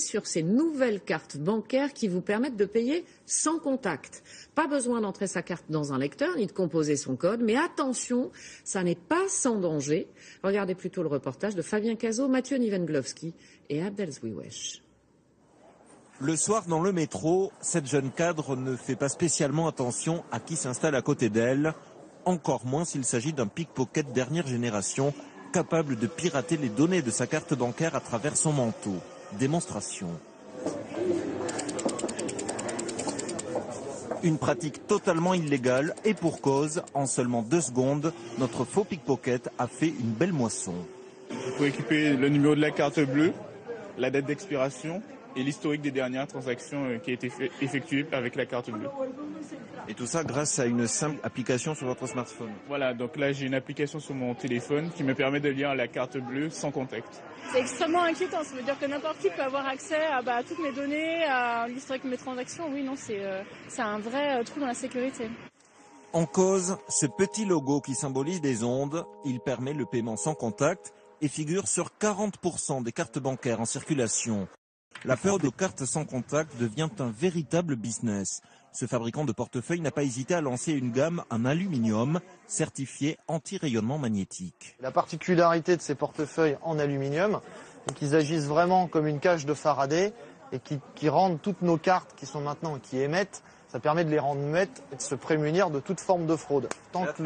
sur ces nouvelles cartes bancaires qui vous permettent de payer sans contact. Pas besoin d'entrer sa carte dans un lecteur ni de composer son code, mais attention, ça n'est pas sans danger. Regardez plutôt le reportage de Fabien Cazot, Mathieu Nivenglowski et Abdel Zwiwesh. Le soir, dans le métro, cette jeune cadre ne fait pas spécialement attention à qui s'installe à côté d'elle, encore moins s'il s'agit d'un pickpocket dernière génération, capable de pirater les données de sa carte bancaire à travers son manteau. Démonstration. Une pratique totalement illégale et pour cause, en seulement 2 secondes, notre faux pickpocket a fait une belle moisson. Vous pouvez récupérer le numéro de la carte bleue, la date d'expiration et l'historique des dernières transactions qui a été effectuées avec la carte bleue. Et tout ça grâce à une simple application sur votre smartphone. Voilà, donc là j'ai une application sur mon téléphone qui me permet de lire la carte bleue sans contact. C'est extrêmement inquiétant, ça veut dire que n'importe qui peut avoir accès à toutes mes données, à l'historique de mes transactions. Oui, non, c'est un vrai trou dans la sécurité. En cause, ce petit logo qui symbolise des ondes, il permet le paiement sans contact et figure sur 40% des cartes bancaires en circulation. La peur de cartes sans contact devient un véritable business. Ce fabricant de portefeuille n'a pas hésité à lancer une gamme en aluminium certifié anti-rayonnement magnétique. La particularité de ces portefeuilles en aluminium, c'est qu'ils agissent vraiment comme une cage de Faraday et qui rendent toutes nos cartes qui sont maintenant qui émettent, ça permet de les rendre muettes et de se prémunir de toute forme de fraude. Tant que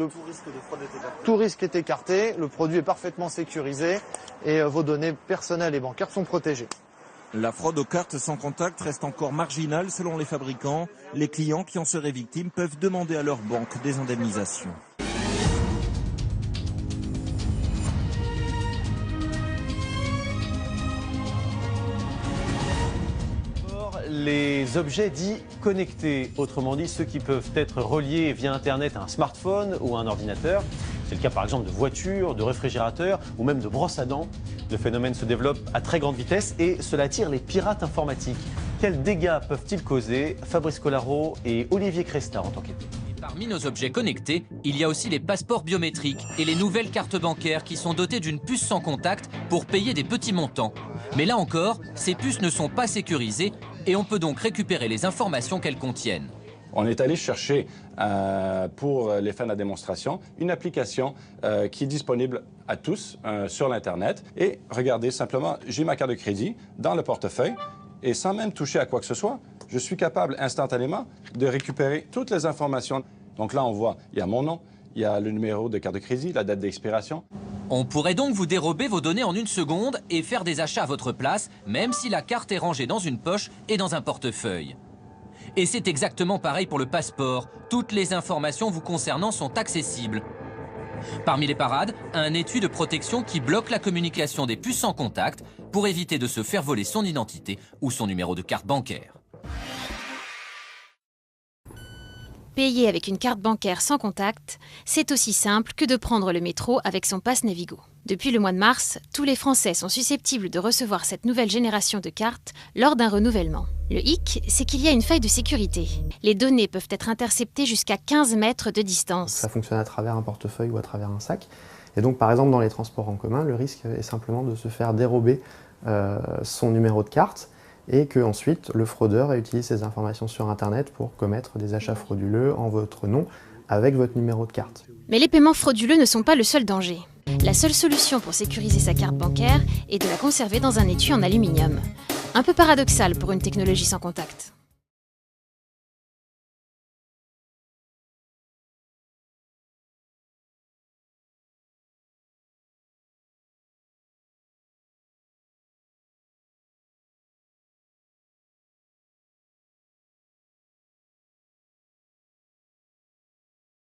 tout risque est écarté, le produit est parfaitement sécurisé et vos données personnelles et bancaires sont protégées. La fraude aux cartes sans contact reste encore marginale selon les fabricants. Les clients qui en seraient victimes peuvent demander à leur banque des indemnisations. Les objets dits connectés, autrement dit ceux qui peuvent être reliés via Internet à un smartphone ou à un ordinateur. C'est le cas par exemple de voitures, de réfrigérateurs ou même de brosses à dents. Le phénomène se développe à très grande vitesse et cela attire les pirates informatiques. Quels dégâts peuvent-ils causer? Fabrice Collaro et Olivier Cresta ont enquêté. Parmi nos objets connectés, il y a aussi les passeports biométriques et les nouvelles cartes bancaires qui sont dotées d'une puce sans contact pour payer des petits montants. Mais là encore, ces puces ne sont pas sécurisées et on peut donc récupérer les informations qu'elles contiennent. On est allé chercher, pour les fins de la démonstration, une application qui est disponible à tous sur l'Internet. Et regardez, simplement, j'ai ma carte de crédit dans le portefeuille et sans même toucher à quoi que ce soit, je suis capable instantanément de récupérer toutes les informations. Donc là, on voit, il y a mon nom, il y a le numéro de carte de crédit, la date d'expiration. On pourrait donc vous dérober vos données en 1 seconde et faire des achats à votre place, même si la carte est rangée dans une poche et dans un portefeuille. Et c'est exactement pareil pour le passeport. Toutes les informations vous concernant sont accessibles. Parmi les parades, un étui de protection qui bloque la communication des puces sans contact pour éviter de se faire voler son identité ou son numéro de carte bancaire. Payer avec une carte bancaire sans contact, c'est aussi simple que de prendre le métro avec son pass Navigo. Depuis le mois de mars, tous les Français sont susceptibles de recevoir cette nouvelle génération de cartes lors d'un renouvellement. Le hic, c'est qu'il y a une faille de sécurité. Les données peuvent être interceptées jusqu'à 15 mètres de distance. Ça fonctionne à travers un portefeuille ou à travers un sac. Et donc, par exemple, dans les transports en commun, le risque est simplement de se faire dérober son numéro de carte et qu'ensuite le fraudeur utilise ces informations sur Internet pour commettre des achats frauduleux en votre nom avec votre numéro de carte. Mais les paiements frauduleux ne sont pas le seul danger. La seule solution pour sécuriser sa carte bancaire est de la conserver dans un étui en aluminium. Un peu paradoxal pour une technologie sans contact.